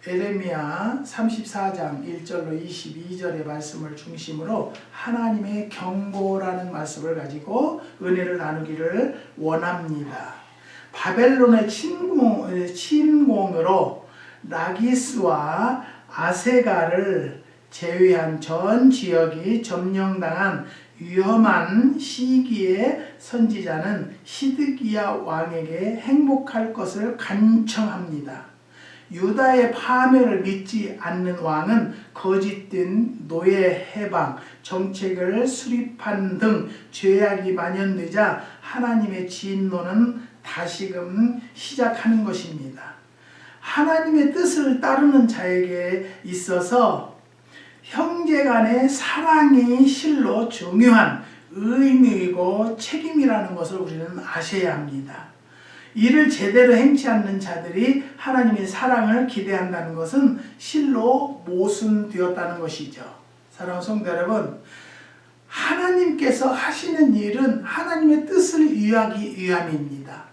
에레미야 34장 1절로 22절의 말씀을 중심으로 하나님의 경고라는 말씀을 가지고 은혜를 나누기를 원합니다. 바벨론의 침공으로 라기스와 아세가를 제외한 전 지역이 점령당한 위험한 시기에 선지자는 시드기야 왕에게 행복할 것을 간청합니다. 유다의 파멸을 믿지 않는 왕은 거짓된 노예 해방 정책을 수립한 등 죄악이 만연되자 하나님의 진노는 다시금 시작하는 것입니다. 하나님의 뜻을 따르는 자에게 있어서 형제간의 사랑이 실로 중요한 의미이고 책임이라는 것을 우리는 아셔야 합니다. 이를 제대로 행치 않는 자들이 하나님의 사랑을 기대한다는 것은 실로 모순되었다는 것이죠. 사랑하는 성도 여러분, 하나님께서 하시는 일은 하나님의 뜻을 이루기 위함입니다.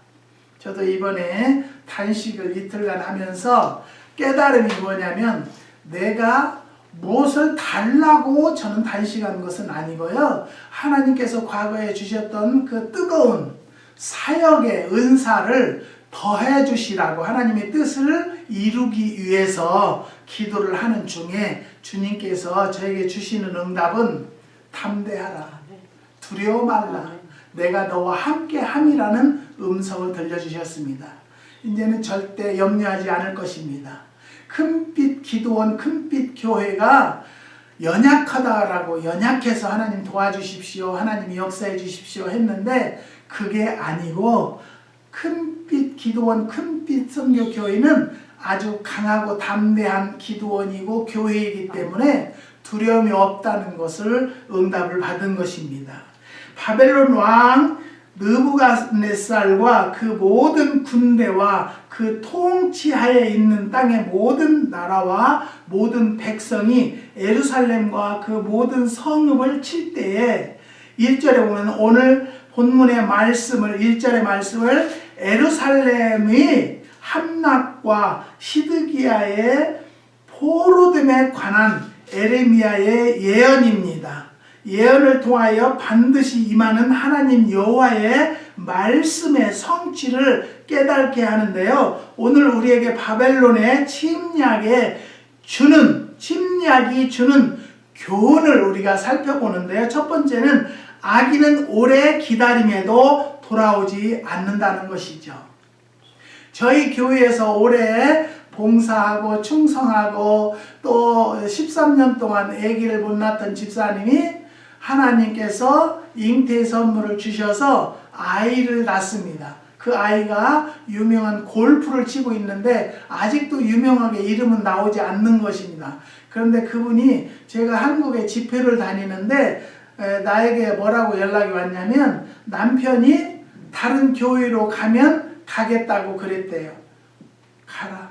저도 이번에 단식을 이틀간 하면서 깨달음이 뭐냐면 내가 무엇을 달라고 저는 단식한 것은 아니고요. 하나님께서 과거에 주셨던 그 뜨거운 사역의 은사를 더해 주시라고 하나님의 뜻을 이루기 위해서 기도를 하는 중에 주님께서 저에게 주시는 응답은 담대하라, 두려워 말라, 내가 너와 함께 함이라는 음성을 들려주셨습니다. 이제는 절대 염려하지 않을 것입니다. 큰빛 기도원 큰빛 교회가 연약하다라고 연약해서 하나님 도와주십시오, 하나님이 역사해 주십시오 했는데 그게 아니고 큰빛 기도원 큰빛 선교교회는 아주 강하고 담대한 기도원이고 교회이기 때문에 두려움이 없다는 것을 응답을 받은 것입니다. 바벨론 왕 느부갓네살과 그 모든 군대와 그 통치하에 있는 땅의 모든 나라와 모든 백성이 예루살렘과 그 모든 성읍을 칠 때에 1절에 보면 오늘 본문의 말씀을 1절의 말씀을 예루살렘의 함락과 시드기야의 포로됨에 관한 에레미야의 예언입니다. 예언을 통하여 반드시 임하는 하나님 여호와의 말씀의 성취를 깨닫게 하는데요. 오늘 우리에게 바벨론의 침략이 주는 교훈을 우리가 살펴보는데요. 첫 번째는 악인은 오래 기다림에도 돌아오지 않는다는 것이죠. 저희 교회에서 오래 봉사하고 충성하고 또 13년 동안 아기를 못 낳던 집사님이 하나님께서 잉태 선물을 주셔서 아이를 낳습니다. 그 아이가 유명한 골프를 치고 있는데 아직도 유명하게 이름은 나오지 않는 것입니다. 그런데 그분이 제가 한국에 집회를 다니는데 나에게 뭐라고 연락이 왔냐면 남편이 다른 교회로 가면 가겠다고 그랬대요. 가라.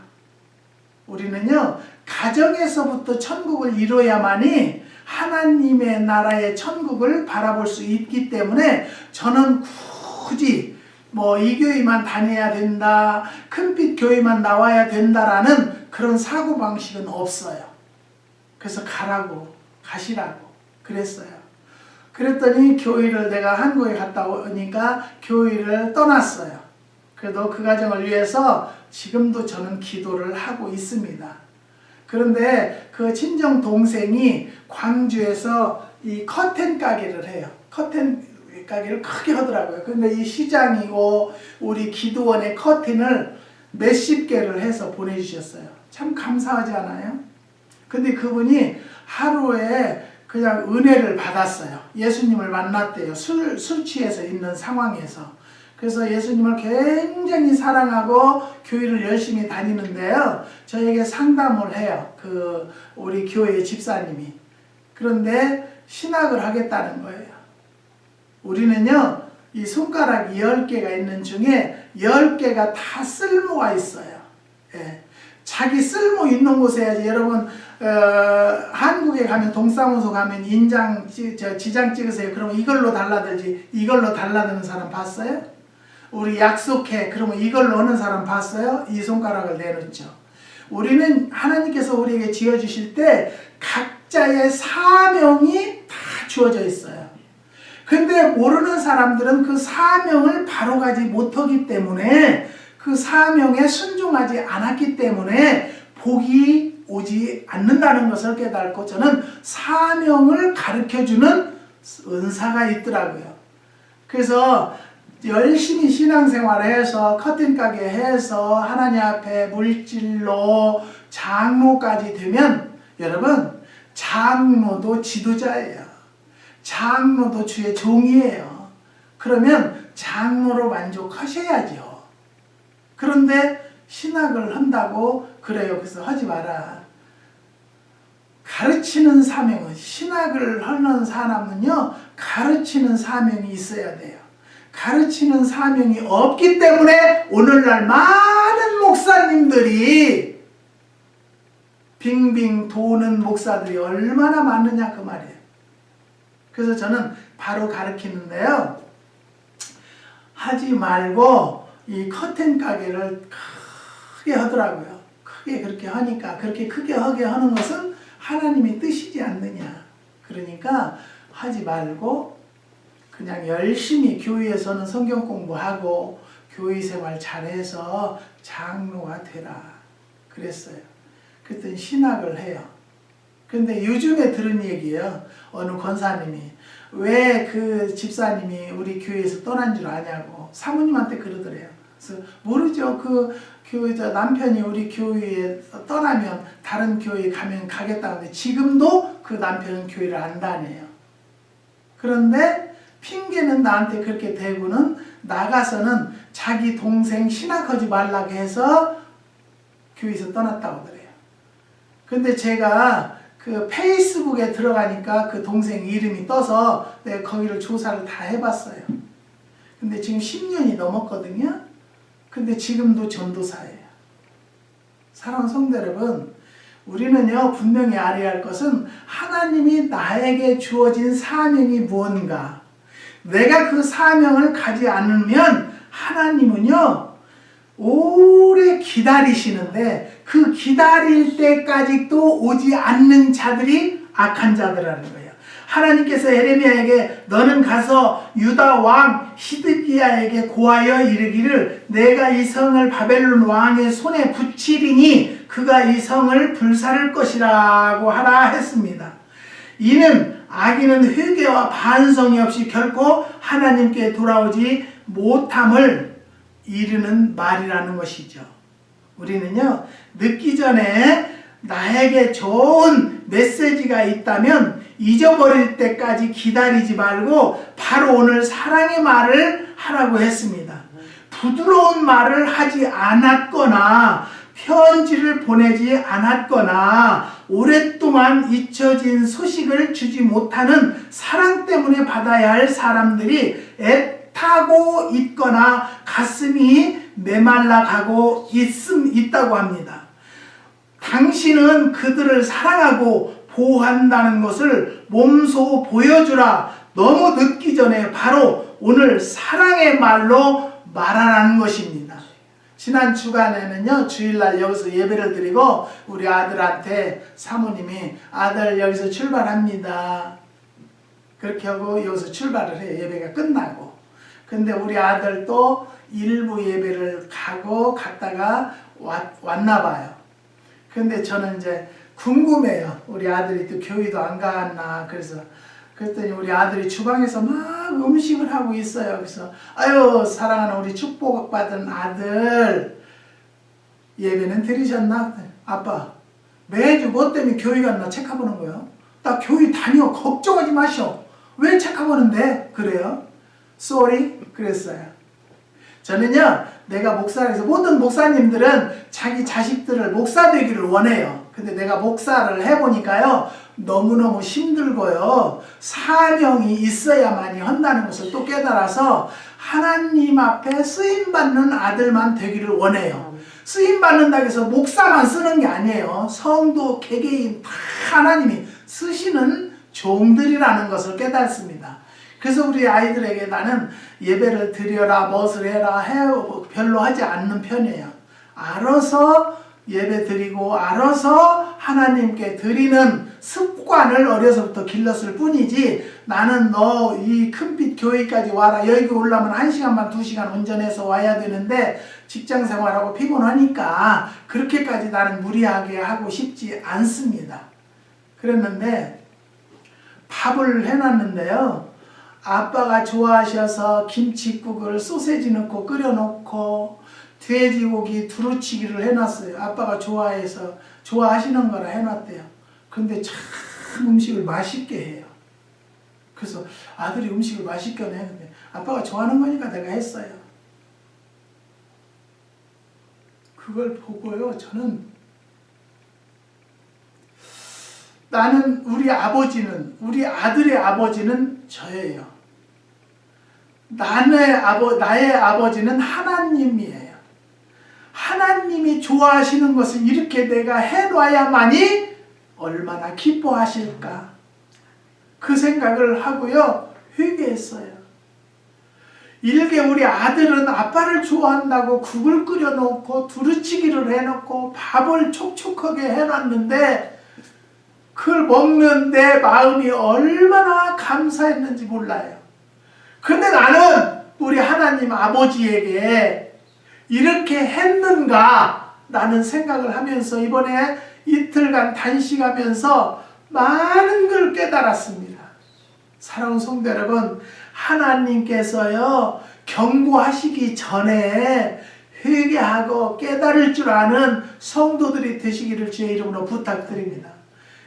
우리는요, 가정에서부터 천국을 이루어야만이 하나님의 나라의 천국을 바라볼 수 있기 때문에 저는 굳이 이 교회만 다녀야 된다, 큰빛 교회만 나와야 된다라는 그런 사고방식은 없어요. 그래서 가시라고 그랬어요. 그랬더니 교회를 내가 한국에 갔다 오니까 교회를 떠났어요. 그래도 그 가정을 위해서 지금도 저는 기도를 하고 있습니다. 그런데 그 친정 동생이 광주에서 이 커튼 가게를 해요. 커튼 가게를 크게 하더라고요. 근데 이 시장이고 우리 기도원의 커튼을 몇십 개를 해서 보내주셨어요. 참 감사하지 않아요? 근데 그분이 하루에 그냥 은혜를 받았어요. 예수님을 만났대요. 술 취해서 있는 상황에서. 그래서 예수님을 굉장히 사랑하고 교회를 열심히 다니는데요. 저에게 상담을 해요. 우리 교회 집사님이. 그런데 신학을 하겠다는 거예요. 우리는요, 이 손가락 10개가 있는 중에 10개가 다 쓸모가 있어요. 예. 자기 쓸모 있는 곳에 해야지. 여러분, 한국에 가면 동사무소 가면 지장 찍으세요. 그러면 이걸로 달라들지. 이걸로 달라드는 사람 봤어요? 우리 약속해. 그러면 이걸로 하는 사람 봤어요? 이 손가락을 내놓죠. 우리는 하나님께서 우리에게 지어주실 때 각자의 사명이 다 주어져 있어요. 근데 모르는 사람들은 그 사명을 바로 가지 못하기 때문에, 그 사명에 순종하지 않았기 때문에 복이 오지 않는다는 것을 깨닫고, 저는 사명을 가르쳐주는 은사가 있더라고요. 그래서 열심히 신앙생활을 해서 커튼 가게 해서 하나님 앞에 물질로 장로까지 되면, 여러분, 장로도 지도자예요. 장로도 주의 종이에요. 그러면 장로로 만족하셔야죠. 그런데 신학을 한다고 그래요. 그래서 하지 마라. 가르치는 사명은, 신학을 하는 사람은요, 가르치는 사명이 있어야 돼요. 가르치는 사명이 없기 때문에 오늘날 많은 목사님들이, 빙빙 도는 목사들이 얼마나 많느냐 그 말이에요. 그래서 저는 바로 가르치는데요, 하지 말고 이 커튼 가게를 크게 하더라고요. 크게 그렇게 하니까, 그렇게 크게 하게 하는 것은 하나님의 뜻이지 않느냐. 그러니까 하지 말고 그냥 열심히 교회에서는 성경 공부하고 교회 생활 잘해서 장로가 되라 그랬어요. 그랬더니 신학을 해요. 근데 요즘에 들은 얘기예요. 어느 권사님이 왜 그 집사님이 우리 교회에서 떠난 줄 아냐고 사모님한테 그러더래요. 그래서 모르죠. 그 교회자 남편이 우리 교회에 떠나면 다른 교회에 가면 가겠다는데 지금도 그 남편은 교회를 안 다녀요. 그런데 핑계는 나한테 그렇게 대고는 나가서는 자기 동생 신학하지 말라고 해서 교회에서 떠났다고 그래요. 근데 제가 그 페이스북에 들어가니까 그 동생 이름이 떠서 내가 거기를 조사를 다 해봤어요. 근데 지금 10년이 넘었거든요. 근데 지금도 전도사예요. 사랑하는 성도 여러분, 우리는요 분명히 알아야 할 것은 하나님이 나에게 주어진 사명이 무언가, 내가 그 사명을 가지 않으면 하나님은요 오래 기다리시는데 그 기다릴 때까지 또 오지 않는 자들이 악한 자들이라는 거예요. 하나님께서 에레미야에게 너는 가서 유다 왕 시드기야에게 고하여 이르기를 내가 이 성을 바벨론 왕의 손에 붙이리니 그가 이 성을 불사를 것이라고 하라 했습니다. 이는 악인은 회개와 반성이 없이 결코 하나님께 돌아오지 못함을 이르는 말이라는 것이죠. 우리는요 늦기 전에 나에게 좋은 메시지가 있다면 잊어버릴 때까지 기다리지 말고 바로 오늘 사랑의 말을 하라고 했습니다. 부드러운 말을 하지 않았거나 편지를 보내지 않았거나 오랫동안 잊혀진 소식을 주지 못하는 사랑 때문에 받아야 할 사람들이 애타고 있거나 가슴이 메말라 가고 있다고 합니다. 당신은 그들을 사랑하고 보호한다는 것을 몸소 보여주라. 너무 늦기 전에 바로 오늘 사랑의 말로 말하라는 것입니다. 지난 주간에는요 주일날 여기서 예배를 드리고 우리 아들한테 사모님이 아들 여기서 출발합니다 그렇게 하고 여기서 출발을 해요. 예배가 끝나고. 근데 우리 아들도 일부 예배를 갔다가 왔나 봐요. 근데 저는 이제 궁금해요. 우리 아들이 또 교회도 안 갔나. 그랬더니 우리 아들이 주방에서 막 음식을 하고 있어요. 그래서 아유 사랑하는 우리 축복받은 아들 예배는 드리셨나? 아빠 매주 뭐 때문에 교회 갔나 체크해보는 거예요. 나 교회 다녀. 걱정하지 마셔. 왜 체크해보는데? 그래요? sorry? 그랬어요. 저는요 내가 목사라서 모든 목사님들은 자기 자식들을 목사 되기를 원해요. 근데 내가 목사를 해보니까요 너무너무 힘들고요 사명이 있어야만이 한다는 것을 또 깨달아서 하나님 앞에 쓰임받는 아들만 되기를 원해요. 쓰임받는다고 해서 목사만 쓰는 게 아니에요. 성도 개개인 다 하나님이 쓰시는 종들이라는 것을 깨닫습니다. 그래서 우리 아이들에게 나는 예배를 드려라 무엇을 해라 별로 하지 않는 편이에요. 알아서 예배 드리고 알아서 하나님께 드리는 습관을 어려서부터 길렀을 뿐이지, 나는 너 이 큰빛 교회까지 와라, 여기 오려면 1시간 반 2시간 운전해서 와야 되는데 직장 생활하고 피곤하니까 그렇게까지 나는 무리하게 하고 싶지 않습니다. 그랬는데 밥을 해놨는데요, 아빠가 좋아하셔서 김칫국을 소세지 넣고 끓여놓고 돼지고기 두루치기를 해놨어요. 아빠가 좋아해서 좋아하시는 거라 해놨대요. 근데 참 음식을 맛있게 해요. 그래서 아들이 음식을 맛있게 했는데 아빠가 좋아하는 거니까 내가 했어요. 그걸 보고요, 저는 나는 우리 아들의 아버지는 저예요. 나의 아버지는 하나님이에요. 하나님이 좋아하시는 것을 이렇게 내가 해놔야만이 얼마나 기뻐하실까, 그 생각을 하고요, 회개했어요. 일개 우리 아들은 아빠를 좋아한다고 국을 끓여놓고 두루치기를 해놓고 밥을 촉촉하게 해놨는데 그걸 먹는 내 마음이 얼마나 감사했는지 몰라요. 근데 나는 우리 하나님 아버지에게 이렇게 했는가 라는 생각을 하면서 이번에 이틀간 단식하면서 많은 걸 깨달았습니다. 사랑하는 성도 여러분, 하나님께서요, 경고하시기 전에 회개하고 깨달을 줄 아는 성도들이 되시기를 주의 이름으로 부탁드립니다.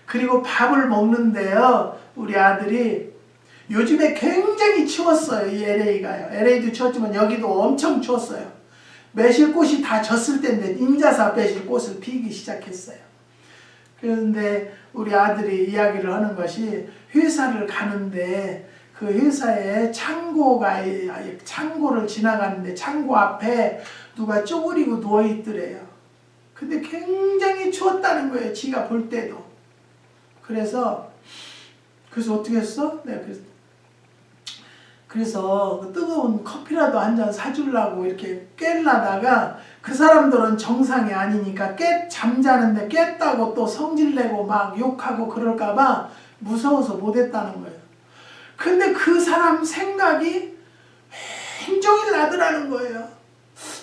그리고 밥을 먹는데요, 우리 아들이 요즘에 굉장히 추웠어요. 이 LA가요. LA도 추웠지만 여기도 엄청 추웠어요. 매실꽃이 다 졌을 때인데 인자사 매실꽃을 피기 시작했어요. 그런데 우리 아들이 이야기를 하는 것이, 회사를 가는데 그 회사에 창고를 지나가는데 창고 앞에 누가 쪼그리고 누워있더래요. 근데 굉장히 추웠다는 거예요, 지가 볼 때도. 그래서 어떻게 했어? 네, 그래서 그 뜨거운 커피라도 한 잔 사주려고 이렇게 깨려다가, 그 사람들은 정상이 아니니까 잠자는데 깼다고 또 성질내고 막 욕하고 그럴까봐 무서워서 못했다는 거예요. 근데 그 사람 생각이 온종일 나더라는 거예요.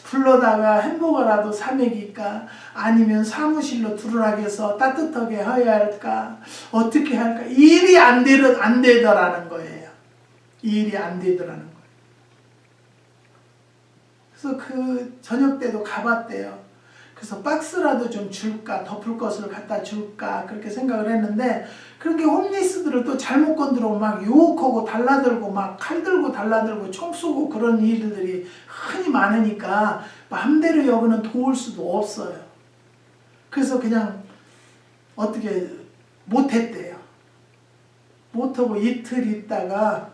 불러다가 햄버거라도 사 먹일까, 아니면 사무실로 들어가서 따뜻하게 해야 할까, 어떻게 할까, 일이 안 되더라는 거예요. 일이 안 되더라는 거예요. 그래서 그 저녁 때도 가봤대요. 그래서 박스라도 좀 줄까, 덮을 것을 갖다 줄까, 그렇게 생각을 했는데, 그렇게 홈리스들을 또 잘못 건드리고 막 유혹하고 달라들고 막 칼 들고 달라들고 총 쏘고 그런 일들이 흔히 많으니까 마음대로 여기는 도울 수도 없어요. 그래서 그냥 어떻게 못했대요. 못하고 이틀 있다가,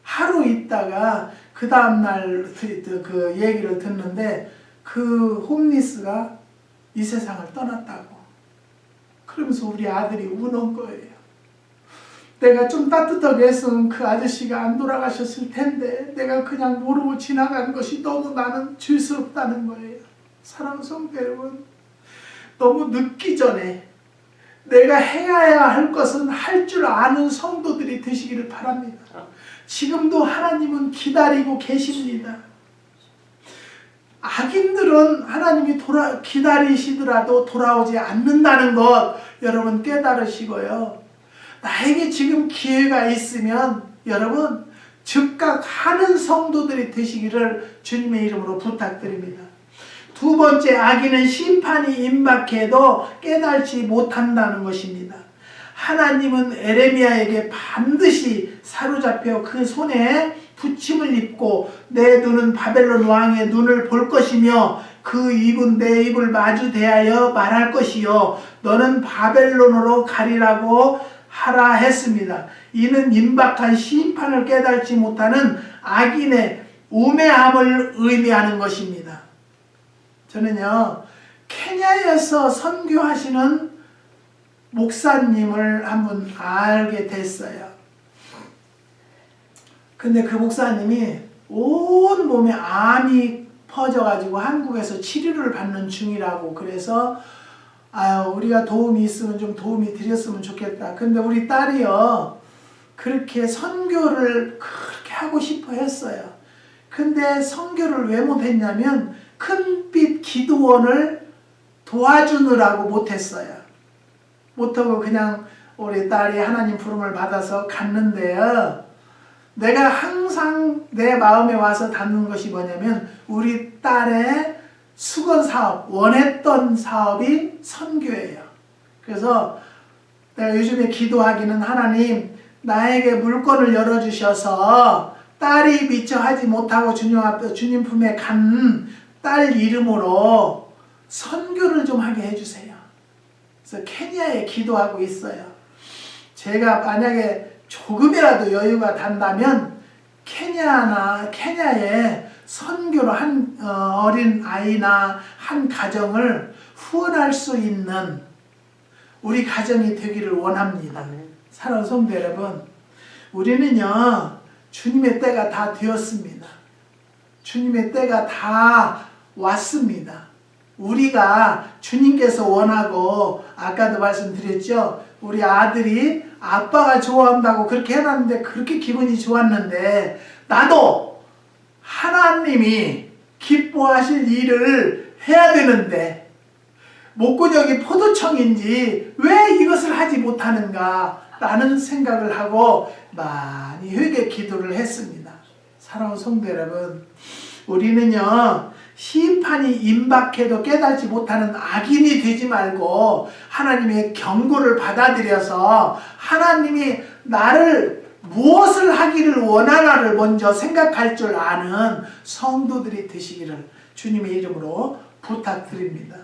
하루 있다가 그 다음날 그 얘기를 듣는데, 그 홈리스가 이 세상을 떠났다고. 그러면서 우리 아들이 우는 거예요. 내가 좀 따뜻하게 했으면 그 아저씨가 안 돌아가셨을 텐데 내가 그냥 모르고 지나간 것이 너무 나는 죄스럽다는 거예요. 사랑하는 성도 여러분, 너무 늦기 전에 내가 해야 할 것은 할 줄 아는 성도들이 되시기를 바랍니다. 지금도 하나님은 기다리고 계십니다. 악인들은 하나님이 기다리시더라도 돌아오지 않는다는 것 여러분 깨달으시고요. 나에게 지금 기회가 있으면 여러분 즉각 하는 성도들이 되시기를 주님의 이름으로 부탁드립니다. 두 번째, 악인은 심판이 임박해도 깨달지 못한다는 것입니다. 하나님은 에레미야에게 반드시 사로잡혀 그 손에 부침을 입고 내 눈은 바벨론 왕의 눈을 볼 것이며 그 입은 내 입을 마주 대하여 말할 것이요 너는 바벨론으로 가리라고 하라 했습니다. 이는 임박한 심판을 깨달지 못하는 악인의 우매함을 의미하는 것입니다. 저는요, 케냐에서 선교하시는 목사님을 한번 알게 됐어요. 근데 그 목사님이 온 몸에 암이 퍼져가지고 한국에서 치료를 받는 중이라고. 그래서 우리가 도움이 있으면 좀 도움이 드렸으면 좋겠다. 근데 우리 딸이요, 그렇게 선교를 그렇게 하고 싶어 했어요. 근데 선교를 왜 못했냐면 큰빛 기도원을 도와주느라고 못했어요. 못하고 그냥 우리 딸이 하나님 부름을 받아서 갔는데요, 내가 항상 내 마음에 와서 닿는 것이 뭐냐면 우리 딸의 수건사업, 원했던 사업이 선교예요. 그래서 내가 요즘에 기도하기는, 하나님 나에게 물건을 열어주셔서 딸이 미처 하지 못하고 주님 앞에, 주님 품에 간 딸 이름으로 선교를 좀 하게 해주세요. 그래서 케냐에 기도하고 있어요. 제가 만약에 조금이라도 여유가 단다면 케냐에 선교로 한 어린 아이나 한 가정을 후원할 수 있는 우리 가정이 되기를 원합니다. 사랑하는 성도 여러분, 우리는요 주님의 때가 다 되었습니다. 주님의 때가 다 왔습니다. 우리가 주님께서 원하고, 아까도 말씀드렸죠, 우리 아들이 아빠가 좋아한다고 그렇게 해놨는데 그렇게 기분이 좋았는데, 나도 하나님이 기뻐하실 일을 해야 되는데 목구멍이 포도청인지 왜 이것을 하지 못하는가 라는 생각을 하고 많이 회개 기도를 했습니다. 사랑하는 성도 여러분, 우리는요 심판이 임박해도 깨닫지 못하는 악인이 되지 말고 하나님의 경고를 받아들여서 하나님이 나를 무엇을 하기를 원하나를 먼저 생각할 줄 아는 성도들이 되시기를 주님의 이름으로 부탁드립니다.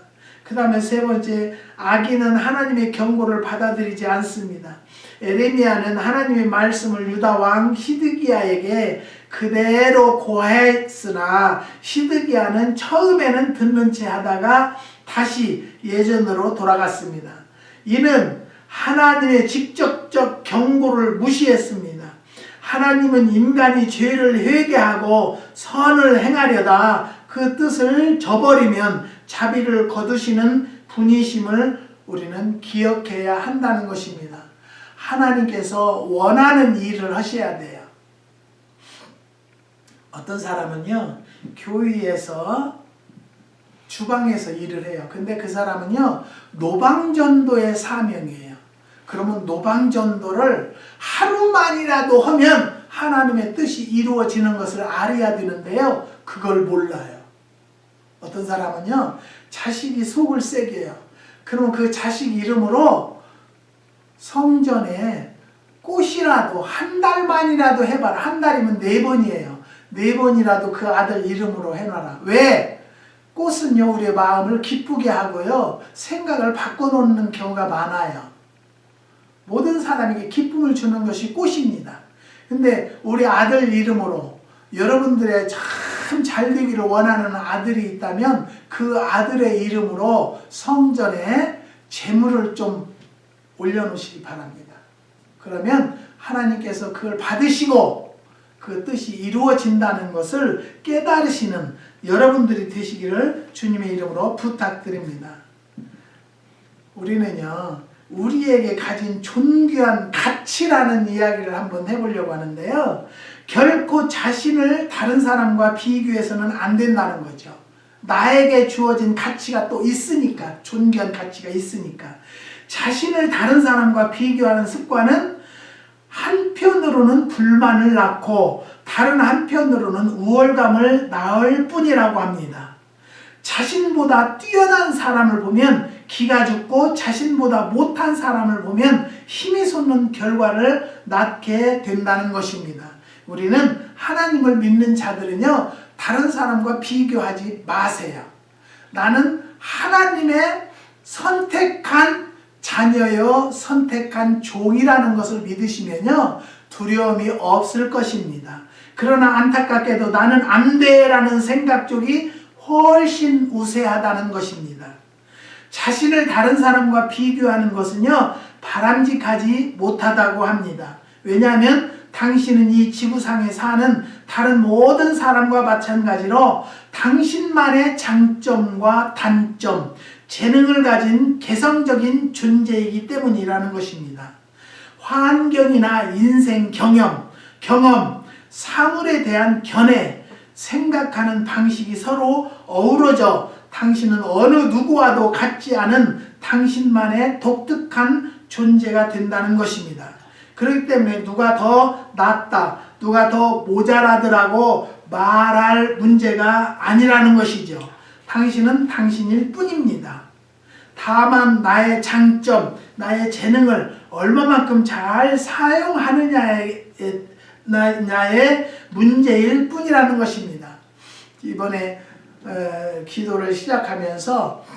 그 다음에 세 번째, 악인은 하나님의 경고를 받아들이지 않습니다. 에레미야는 하나님의 말씀을 유다 왕 시드기야에게 그대로 고했으나 시드기야는 처음에는 듣는 채 하다가 다시 예전으로 돌아갔습니다. 이는 하나님의 직접적 경고를 무시했습니다. 하나님은 인간이 죄를 회개하고 선을 행하려다 그 뜻을 저버리면 자비를 거두시는 분이심을 우리는 기억해야 한다는 것입니다. 하나님께서 원하는 일을 하셔야 돼요. 어떤 사람은요 교회에서 주방에서 일을 해요. 근데 그 사람은요 노방전도의 사명이에요. 그러면 노방전도를 하루만이라도 하면 하나님의 뜻이 이루어지는 것을 알아야 되는데요, 그걸 몰라요. 어떤 사람은요 자식이 속을 새겨요. 그러면 그 자식 이름으로 성전에 꽃이라도 한 달만이라도 해봐라. 한 달이면 4번이에요. 4번이라도 그 아들 이름으로 해놔라. 왜? 꽃은요 우리의 마음을 기쁘게 하고요 생각을 바꿔놓는 경우가 많아요. 모든 사람에게 기쁨을 주는 것이 꽃입니다. 근데 우리 아들 이름으로 여러분들의 참 잘되기를 원하는 아들이 있다면 그 아들의 이름으로 성전에 제물을 좀 올려놓으시기 바랍니다. 그러면 하나님께서 그걸 받으시고 그 뜻이 이루어진다는 것을 깨달으시는 여러분들이 되시기를 주님의 이름으로 부탁드립니다. 우리는요 우리에게 가진 존귀한 가치라는 이야기를 한번 해보려고 하는데요, 결코 자신을 다른 사람과 비교해서는 안 된다는 거죠. 나에게 주어진 가치가 또 있으니까, 존귀한 가치가 있으니까. 자신을 다른 사람과 비교하는 습관은 한편으로는 불만을 낳고 다른 한편으로는 우월감을 낳을 뿐이라고 합니다. 자신보다 뛰어난 사람을 보면 기가 죽고 자신보다 못한 사람을 보면 힘이 솟는 결과를 낳게 된다는 것입니다. 우리는 하나님을 믿는 자들은요 다른 사람과 비교하지 마세요. 나는 하나님의 선택한 자녀요 선택한 종이라는 것을 믿으시면요 두려움이 없을 것입니다. 그러나 안타깝게도 나는 안 돼라는 생각 쪽이 훨씬 우세하다는 것입니다. 자신을 다른 사람과 비교하는 것은요 바람직하지 못하다고 합니다. 왜냐하면 당신은 이 지구상에 사는 다른 모든 사람과 마찬가지로 당신만의 장점과 단점, 재능을 가진 개성적인 존재이기 때문이라는 것입니다. 환경이나 인생 경험, 사물에 대한 견해, 생각하는 방식이 서로 어우러져 당신은 어느 누구와도 같지 않은 당신만의 독특한 존재가 된다는 것입니다. 그렇기 때문에 누가 더 낫다, 누가 더 모자라더라고 말할 문제가 아니라는 것이죠. 당신은 당신일 뿐입니다. 다만 나의 장점, 나의 재능을 얼마만큼 잘 사용하느냐의 문제일 뿐이라는 것입니다. 이번에 기도를 시작하면서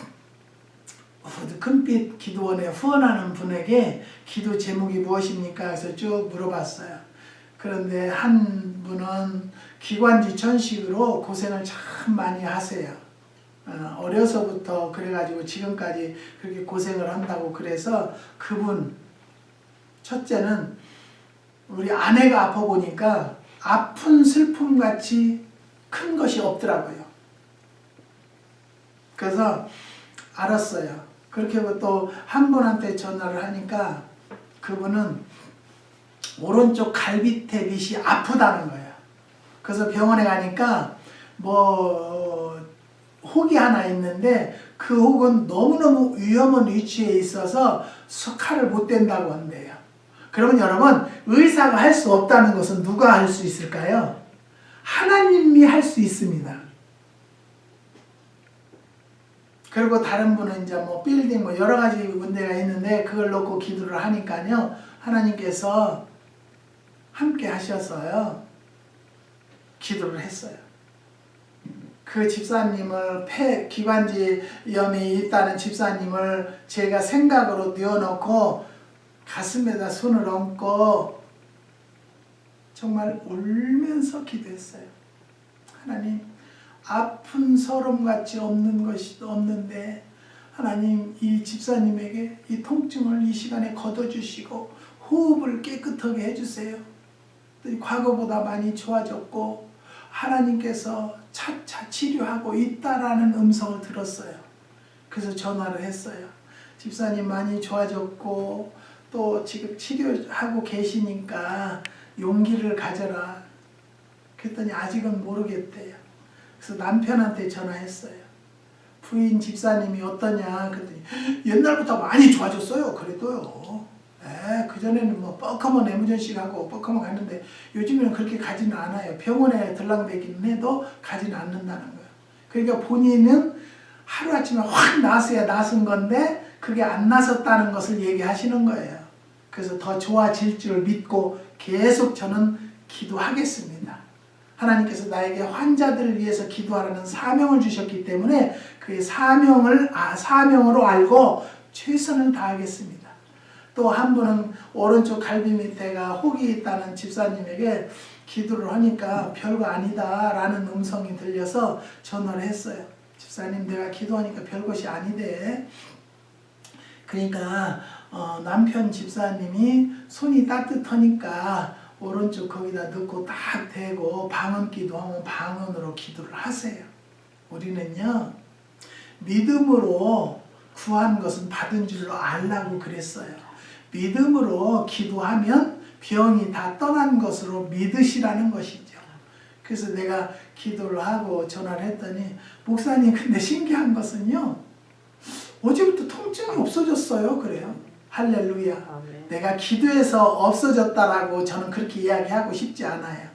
금빛 기도원에 후원하는 분에게 기도 제목이 무엇입니까? 그래서 쭉 물어봤어요. 그런데 한 분은 기관지 천식으로 고생을 참 많이 하세요. 어려서부터 그래가지고 지금까지 그렇게 고생을 한다고 그래서 그분 첫째는 우리 아내가 아파 보니까 아픈 슬픔같이 큰 것이 없더라고요. 그래서 알았어요. 그렇게 또 한 분한테 전화를 하니까 그분은 오른쪽 갈비뼈 밑이 아프다는 거예요. 그래서 병원에 가니까 혹이 하나 있는데 그 혹은 너무너무 위험한 위치에 있어서 칼을 못 댄다고 한대요. 그러면 여러분, 의사가 할 수 없다는 것은 누가 할 수 있을까요? 하나님이 할 수 있습니다. 그리고 다른 분은 이제 빌딩 여러 가지 문제가 있는데 그걸 놓고 기도를 하니까요, 하나님께서 함께 하셔서요 기도를 했어요. 그 집사님을 기관지염이 있다는 집사님을 제가 생각으로 뉘어놓고 가슴에다 손을 얹고 정말 울면서 기도했어요. 하나님, 아픈 서름같이 없는 것이 없는데 하나님, 이 집사님에게 이 통증을 이 시간에 걷어주시고 호흡을 깨끗하게 해주세요. 과거보다 많이 좋아졌고 하나님께서 차차 치료하고 있다라는 음성을 들었어요. 그래서 전화를 했어요. 집사님 많이 좋아졌고 또 지금 치료하고 계시니까 용기를 가져라. 그랬더니 아직은 모르겠대요. 그래서 남편한테 전화했어요. 부인 집사님이 어떠냐 그랬더니 옛날부터 많이 좋아졌어요. 그래도요. 그전에는 뻑하면 애무전식하고 뻑하면 갔는데 요즘에는 그렇게 가지는 않아요. 병원에 들락대기는 해도 가지는 않는다는 거예요. 그러니까 본인은 하루아침에 확 나은 건데 그게 안 나섰다는 것을 얘기하시는 거예요. 그래서 더 좋아질 줄 믿고 계속 저는 기도하겠습니다. 하나님께서 나에게 환자들을 위해서 기도하라는 사명을 주셨기 때문에 그 사명으로 알고 최선을 다하겠습니다. 또 한 분은 오른쪽 갈비 밑에가 혹이 있다는 집사님에게 기도를 하니까 별거 아니다 라는 음성이 들려서 전화를 했어요. 집사님, 내가 기도하니까 별것이 아니대. 그러니까 남편 집사님이 손이 따뜻하니까 오른쪽 거기다 넣고 딱 대고 방언 기도하면 방언으로 기도를 하세요. 우리는요, 믿음으로 구한 것은 받은 줄로 알라고 그랬어요. 믿음으로 기도하면 병이 다 떠난 것으로 믿으시라는 것이죠. 그래서 내가 기도를 하고 전화를 했더니 목사님, 근데 신기한 것은요, 어제부터 통증이 없어졌어요. 그래요. 할렐루야. 아멘. 내가 기도해서 없어졌다라고 저는 그렇게 이야기하고 싶지 않아요.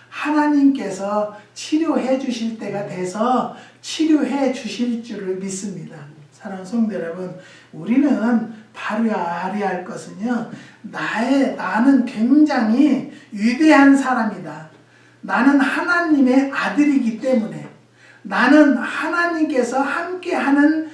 하나님께서 치료해 주실 때가 돼서 치료해 주실 줄을 믿습니다. 사랑하는 성도 여러분, 우리는 바로 알아야 할 것은요, 나는 굉장히 위대한 사람이다. 나는 하나님의 아들이기 때문에, 나는 하나님께서 함께하는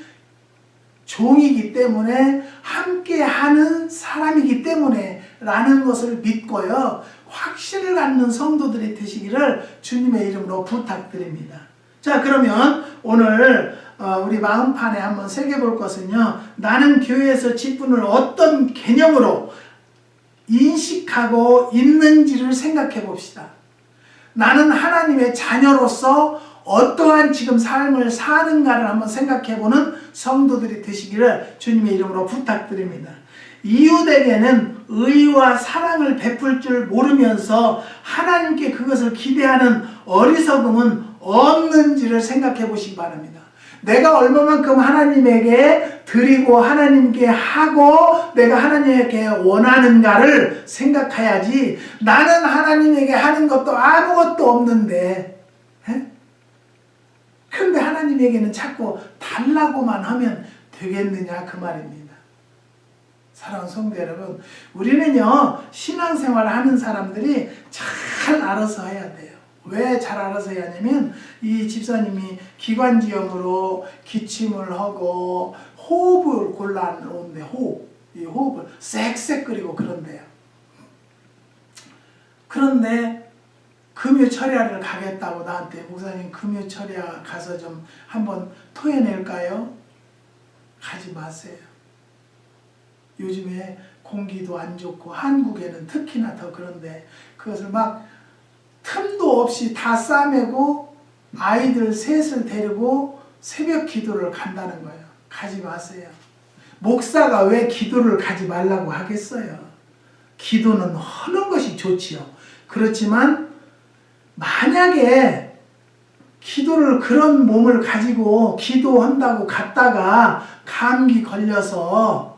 종이기 때문에, 함께하는 사람이기 때문에 라는 것을 믿고요, 확신을 갖는 성도들이 되시기를 주님의 이름으로 부탁드립니다. 자, 그러면 오늘 우리 마음판에 한번 새겨볼 것은요, 나는 교회에서 직분을 어떤 개념으로 인식하고 있는지를 생각해 봅시다. 나는 하나님의 자녀로서 어떠한 지금 삶을 사는가를 한번 생각해 보는 성도들이 되시기를 주님의 이름으로 부탁드립니다. 이웃에게는 의와 사랑을 베풀 줄 모르면서 하나님께 그것을 기대하는 어리석음은 없는지를 생각해 보시기 바랍니다. 내가 얼마만큼 하나님에게 드리고 하나님께 하고 내가 하나님에게 원하는가를 생각해야지, 나는 하나님에게 하는 것도 아무것도 없는데 근데 하나님에게는 자꾸 달라고만 하면 되겠느냐 그 말입니다. 사랑하는 성도 여러분, 우리는요 신앙생활을 하는 사람들이 잘 알아서 해야 돼요. 왜 잘 알아서 해야 하냐면, 이 집사님이 기관지염으로 기침을 하고 호흡을 곤란한데 이 호흡을 쌕쌕 끓이고 그런데요. 그런데 금요철야를 가겠다고 나한테, 목사님 금요철야 가서 좀 한번 토해낼까요? 가지 마세요. 요즘에 공기도 안 좋고 한국에는 특히나 더 그런데 그것을 막 틈도 없이 다 싸매고 아이들 셋을 데리고 새벽 기도를 간다는 거예요. 가지 마세요. 목사가 왜 기도를 가지 말라고 하겠어요? 기도는 하는 것이 좋지요. 그렇지만 만약에 기도를, 그런 몸을 가지고 기도한다고 갔다가 감기 걸려서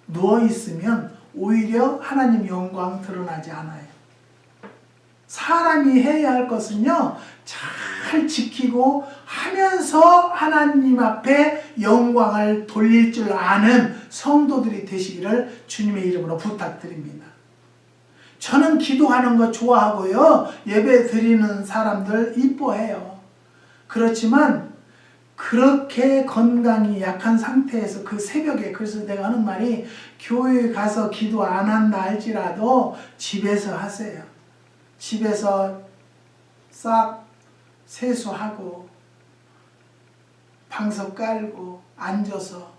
누워있으면 오히려 하나님 영광 드러나지 않아요. 사람이 해야 할 것은요, 잘 지키고 하면서 하나님 앞에 영광을 돌릴 줄 아는 성도들이 되시기를 주님의 이름으로 부탁드립니다. 저는 기도하는 거 좋아하고요, 예배 드리는 사람들 이뻐해요. 그렇지만 그렇게 건강이 약한 상태에서 그 새벽에, 그래서 내가 하는 말이, 교회에 가서 기도 안 한다 할지라도 집에서 하세요. 집에서 싹 세수하고 방석 깔고 앉아서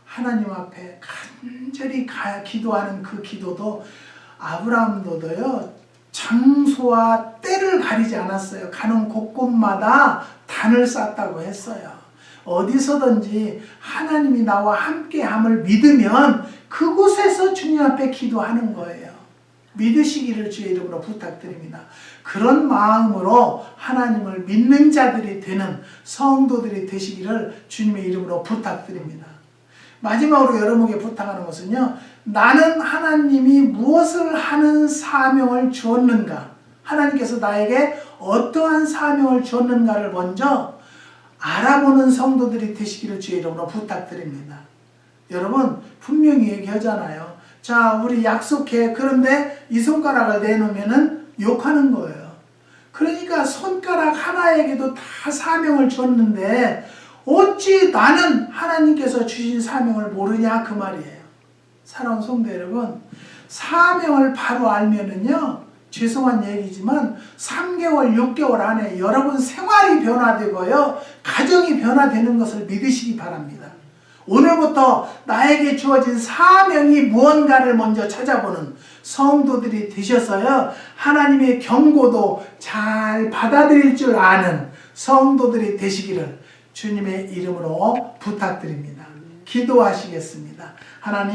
하나님 앞에 간절히 기도하는 그 기도도, 아브라함도요 장소와 때를 가리지 않았어요. 가는 곳곳마다 단을 쌓았다고 했어요. 어디서든지 하나님이 나와 함께함을 믿으면 그곳에서 주님 앞에 기도하는 거예요. 믿으시기를 주의 이름으로 부탁드립니다. 그런 마음으로 하나님을 믿는 자들이 되는 성도들이 되시기를 주님의 이름으로 부탁드립니다. 마지막으로 여러분에게 부탁하는 것은요, 나는 하나님이 무엇을 하는 사명을 주었는가, 하나님께서 나에게 어떠한 사명을 주었는가를 먼저 알아보는 성도들이 되시기를 주의 이름으로 부탁드립니다. 여러분 분명히 얘기하잖아요. 자, 우리 약속해. 그런데 이 손가락을 내놓으면은 욕하는 거예요. 그러니까 손가락 하나에게도 다 사명을 줬는데 어찌 나는 하나님께서 주신 사명을 모르냐 그 말이에요. 사랑하는 성도 여러분, 사명을 바로 알면은요, 죄송한 얘기지만 3개월, 6개월 안에 여러분 생활이 변화되고요, 가정이 변화되는 것을 믿으시기 바랍니다. 오늘부터 나에게 주어진 사명이 무언가를 먼저 찾아보는 성도들이 되셔서요, 하나님의 경고도 잘 받아들일 줄 아는 성도들이 되시기를 주님의 이름으로 부탁드립니다. 기도하시겠습니다. 하나님,